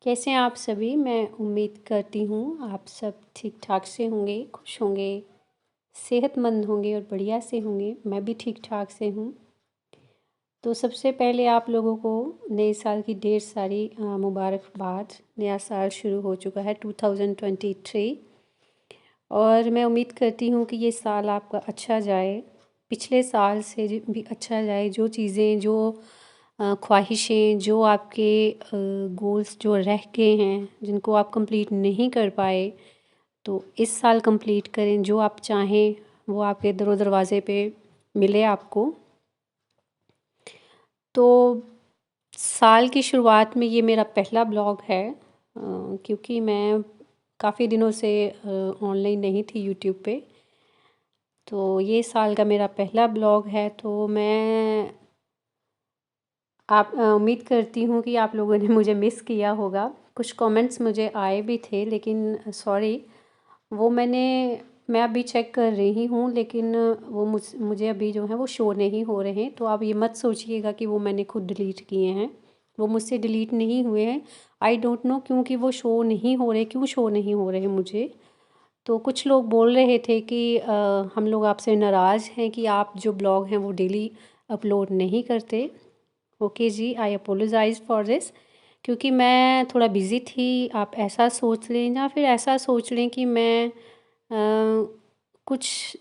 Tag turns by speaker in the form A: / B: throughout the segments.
A: कैसे हैं आप सभी। मैं उम्मीद करती हूँ आप सब ठीक ठाक से होंगे, खुश होंगे, सेहतमंद होंगे और बढ़िया से होंगे। मैं भी ठीक ठाक से हूँ। तो सबसे पहले आप लोगों को नए साल की ढेर सारी मुबारकबाद। नया साल शुरू हो चुका है 2023 और मैं उम्मीद करती हूँ कि ये साल आपका अच्छा जाए, पिछले साल से भी अच्छा जाए। जो चीज़ें, जो ख्वाहिशें, जो आपके गोल्स जो रह गए हैं, जिनको आप कंप्लीट नहीं कर पाए, तो इस साल कंप्लीट करें। जो आप चाहें वो आपके दरो दरवाज़े पे मिले आपको। तो साल की शुरुआत में ये मेरा पहला ब्लॉग है, क्योंकि मैं काफ़ी दिनों से ऑनलाइन नहीं थी यूट्यूब पे। तो ये साल का मेरा पहला ब्लॉग है। तो मैं उम्मीद करती हूँ कि आप लोगों ने मुझे मिस किया होगा। कुछ कमेंट्स मुझे आए भी थे, लेकिन सॉरी, वो मैं अभी चेक कर रही हूँ, लेकिन वो मुझे अभी जो है वो शो नहीं हो रहे हैं। तो आप ये मत सोचिएगा कि वो मैंने खुद डिलीट किए हैं। वो मुझसे डिलीट नहीं हुए हैं। आई डोंट नो क्योंकि वो शो नहीं हो रहे, क्यों शो नहीं हो रहे मुझे। तो कुछ लोग बोल रहे थे कि हम लोग आपसे नाराज़ हैं कि आप जो ब्लॉग हैं वो डेली अपलोड नहीं करते। ओके जी, आई अपोलोजाइज़ फॉर दिस, क्योंकि मैं थोड़ा बिज़ी थी। आप ऐसा सोच लें या फिर ऐसा सोच लें कि मैं कुछ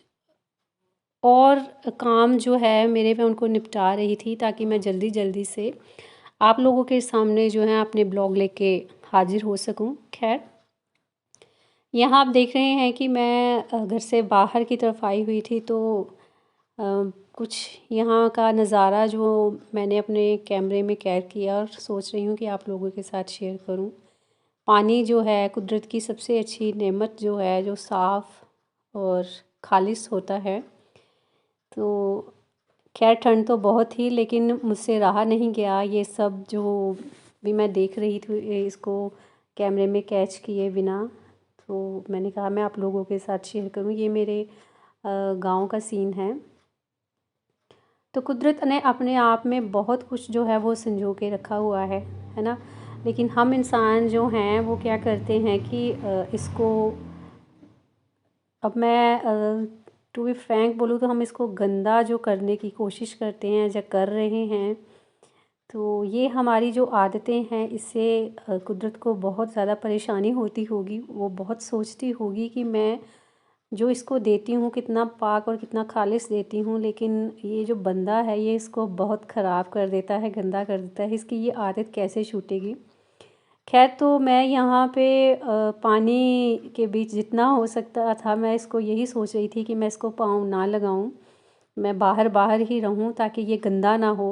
A: और काम जो है मेरे, मैं उनको निपटा रही थी ताकि मैं जल्दी जल्दी से आप लोगों के सामने जो है अपने ब्लॉग लेके हाजिर हो सकूं। खैर, यहाँ आप देख रहे हैं कि मैं घर से बाहर की तरफ आई हुई थी। तो अ, कुछ यहाँ का नज़ारा जो मैंने अपने कैमरे में कैद किया और सोच रही हूँ कि आप लोगों के साथ शेयर करूँ। पानी जो है कुदरत की सबसे अच्छी नेमत जो है, जो साफ़ और खालिस होता है। तो खैर, ठंड तो बहुत थी, लेकिन मुझसे रहा नहीं गया ये सब जो भी मैं देख रही थी इसको कैमरे में कैच किए बिना। तो मैंने कहा मैं आप लोगों के साथ शेयर करूं। ये मेरे गांव का सीन है। तो कुदरत ने अपने आप में बहुत कुछ जो है वो संजो के रखा हुआ है ना। लेकिन हम इंसान जो हैं वो क्या करते हैं कि इसको, अब मैं टू बी फ्रैंक बोलूँ तो हम इसको गंदा जो करने की कोशिश करते हैं या कर रहे हैं। तो ये हमारी जो आदतें हैं, इससे कुदरत को बहुत ज़्यादा परेशानी होती होगी। वो बहुत सोचती होगी कि मैं जो इसको देती हूँ कितना पाक और कितना खालिस देती हूँ, लेकिन ये जो बंदा है ये इसको बहुत ख़राब कर देता है, गंदा कर देता है। इसकी ये आदत कैसे छूटेगी। खैर, तो मैं यहाँ पे पानी के बीच जितना हो सकता था मैं इसको यही सोच रही थी कि मैं इसको पाँव ना लगाऊँ, मैं बाहर बाहर ही रहूँ ताकि ये गंदा ना हो।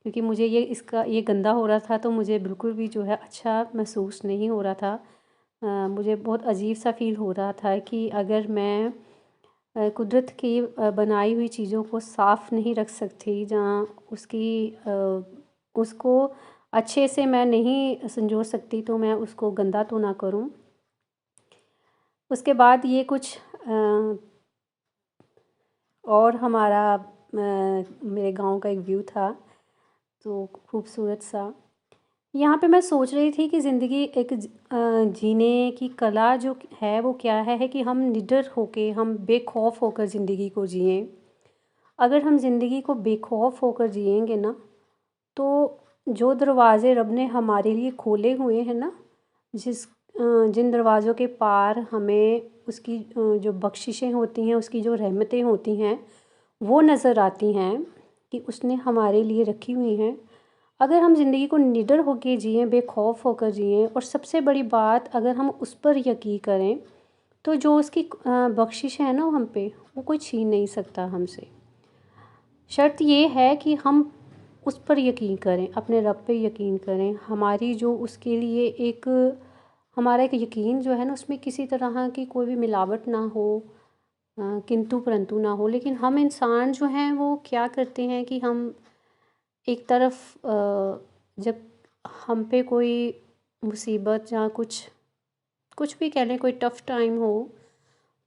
A: क्योंकि मुझे ये गंदा हो रहा था तो मुझे बिल्कुल भी जो है अच्छा महसूस नहीं हो रहा था। मुझे बहुत अजीब सा फील हो रहा था कि अगर मैं कुदरत की बनाई हुई चीज़ों को साफ़ नहीं रख सकती, जहाँ उसको अच्छे से मैं नहीं संजो सकती, तो मैं उसको गंदा तो ना करूं। उसके बाद ये कुछ और हमारा मेरे गांव का एक व्यू था, तो खूबसूरत सा। यहाँ पे मैं सोच रही थी कि ज़िंदगी एक जीने की कला जो है वो क्या है कि हम निडर होके, हम बेखौफ होकर ज़िंदगी को जिएं। अगर हम ज़िंदगी को बेखौफ होकर जिएंगे ना, तो जो दरवाज़े रब ने हमारे लिए खोले हुए हैं ना, जिन दरवाज़ों के पार हमें उसकी जो बख्शिशें होती हैं, उसकी जो रहमतें होती हैं वो नज़र आती हैं कि उसने हमारे लिए रखी हुई हैं। अगर हम ज़िंदगी को निडर होकर जिएं, बेखौफ होकर जिएं, और सबसे बड़ी बात अगर हम उस पर यकीन करें, तो जो उसकी बख्शिश है ना हम पे, वो कोई छीन नहीं सकता हमसे। शर्त ये है कि हम उस पर यकीन करें, अपने रब पे यकीन करें। हमारी जो उसके लिए एक हमारा एक यकीन जो है ना, उसमें किसी तरह की कोई भी मिलावट ना हो, किंतु परंतु ना हो। लेकिन हम इंसान जो हैं वो क्या करते हैं कि हम एक तरफ जब हम पे कोई मुसीबत या कुछ कुछ भी कह लें, कोई टफ़ टाइम हो,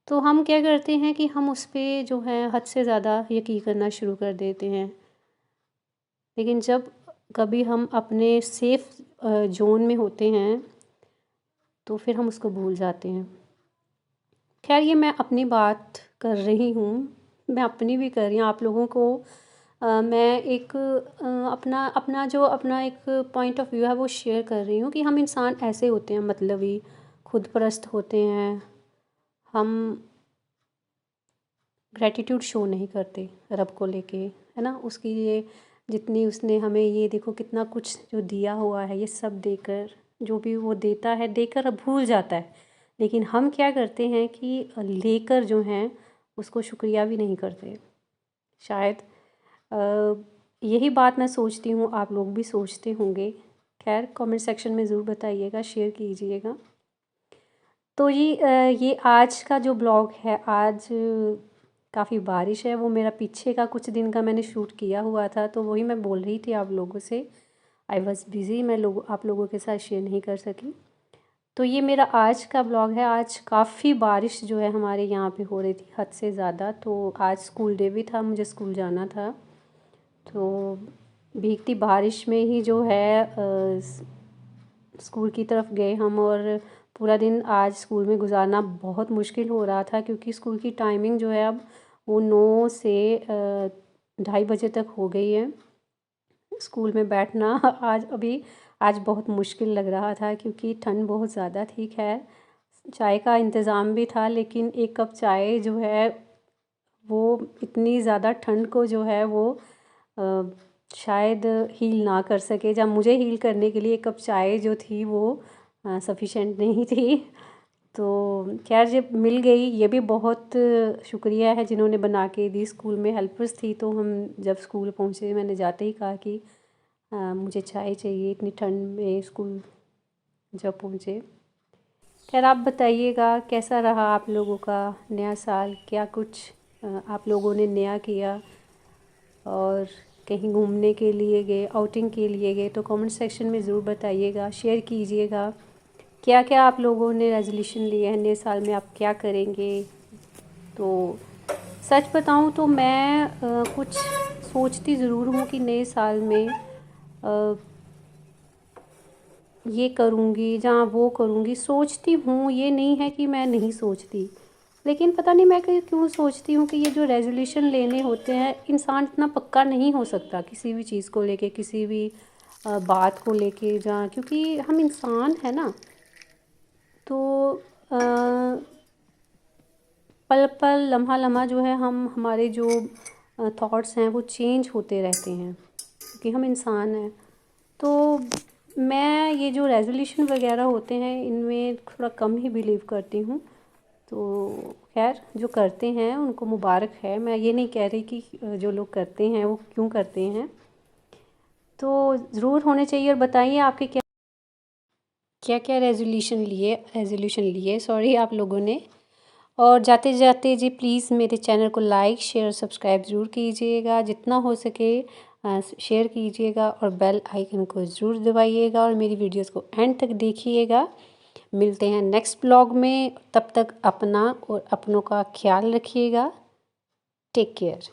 A: तो हम क्या करते हैं कि हम उस पे जो है हद से ज़्यादा यकीन करना शुरू कर देते हैं। लेकिन जब कभी हम अपने सेफ़ ज़ोन में होते हैं, तो फिर हम उसको भूल जाते हैं। खैर ये मैं अपनी बात कर रही हूँ, मैं अपनी भी कर रही हूँ, आप लोगों को मैं एक अपना एक पॉइंट ऑफ व्यू है वो शेयर कर रही हूँ कि हम इंसान ऐसे होते हैं, मतलबी, खुदपरस्त होते हैं। हम ग्रैटिट्यूड शो नहीं करते रब को लेके, है ना, उसकी ये जितनी उसने हमें ये देखो कितना कुछ जो दिया हुआ है, ये सब देकर, जो भी वो देता है देकर अब भूल जाता है। लेकिन हम क्या करते हैं कि लेकर जो हैं उसको शुक्रिया भी नहीं करते। शायद यही बात मैं सोचती हूँ, आप लोग भी सोचते होंगे। खैर कमेंट सेक्शन में ज़रूर बताइएगा, शेयर कीजिएगा। तो ये आज का जो ब्लॉग है, आज काफ़ी बारिश है, वो मेरा पीछे का कुछ दिन का मैंने शूट किया हुआ था, तो वही मैं बोल रही थी आप लोगों से। आई वॉज़ बिज़ी, मैं आप लोगों के साथ शेयर नहीं कर सकी। तो ये मेरा आज का ब्लॉग है। आज काफ़ी बारिश जो है हमारे यहाँ पे हो रही थी, हद से ज़्यादा। तो आज स्कूल डे भी था, मुझे स्कूल जाना था, तो भीगती बारिश में ही जो है स्कूल की तरफ गए हम। और पूरा दिन आज स्कूल में गुजारना बहुत मुश्किल हो रहा था, क्योंकि स्कूल की टाइमिंग जो है अब वो 9 से 2:30 बजे तक हो गई है। स्कूल में बैठना आज बहुत मुश्किल लग रहा था, क्योंकि ठंड बहुत ज़्यादा थी। खैर चाय का इंतज़ाम भी था, लेकिन एक कप चाय जो है वो इतनी ज़्यादा ठंड को जो है वो शायद हील ना कर सके, जब मुझे हील करने के लिए एक कप चाय जो थी वो सफिशेंट नहीं थी। तो खैर जब मिल गई, ये भी बहुत शुक्रिया है जिन्होंने बना के दी। स्कूल में हेल्पर्स थी, तो हम जब स्कूल पहुँचे मैंने जाते ही कहा कि मुझे चाय चाहिए, इतनी ठंड में स्कूल जब पहुँचे। खैर आप बताइएगा कैसा रहा आप लोगों का नया साल, क्या कुछ आप लोगों ने नया किया, और कहीं घूमने के लिए गए, आउटिंग के लिए गए, तो कमेंट सेक्शन में ज़रूर बताइएगा, शेयर कीजिएगा क्या क्या आप लोगों ने रेजोल्यूशन लिए हैं, नए साल में आप क्या करेंगे। तो सच बताऊं तो मैं कुछ सोचती ज़रूर हूँ कि नए साल में ये करूँगी जहाँ वो करूँगी, सोचती हूँ, ये नहीं है कि मैं नहीं सोचती। लेकिन पता नहीं मैं क्यों सोचती हूँ कि ये जो रेजोल्यूशन लेने होते हैं, इंसान इतना पक्का नहीं हो सकता किसी भी चीज़ को लेके, किसी भी बात को लेके, जहाँ क्योंकि हम इंसान हैं ना। तो पल पल लम्हा लम्हा जो है हमारे जो थॉट्स हैं वो चेंज होते रहते हैं, क्योंकि हम इंसान हैं। तो मैं ये जो रेजोल्यूशन वगैरह होते हैं इनमें थोड़ा कम ही बिलीव करती हूँ। तो खैर जो करते हैं उनको मुबारक है, मैं ये नहीं कह रही कि जो लोग करते हैं वो क्यों करते हैं। तो ज़रूर होने चाहिए। और बताइए आपके क्या क्या क्या रेजोल्यूशन लिए सॉरी आप लोगों ने। और जाते जाते जी प्लीज़ मेरे चैनल को लाइक शेयर सब्सक्राइब ज़रूर कीजिएगा, जितना हो सके शेयर कीजिएगा, और बेल आइकन को ज़रूर दबाइएगा, और मेरी वीडियोस को एंड तक देखिएगा। मिलते हैं नेक्स्ट ब्लॉग में, तब तक अपना और अपनों का ख्याल रखिएगा। Take care.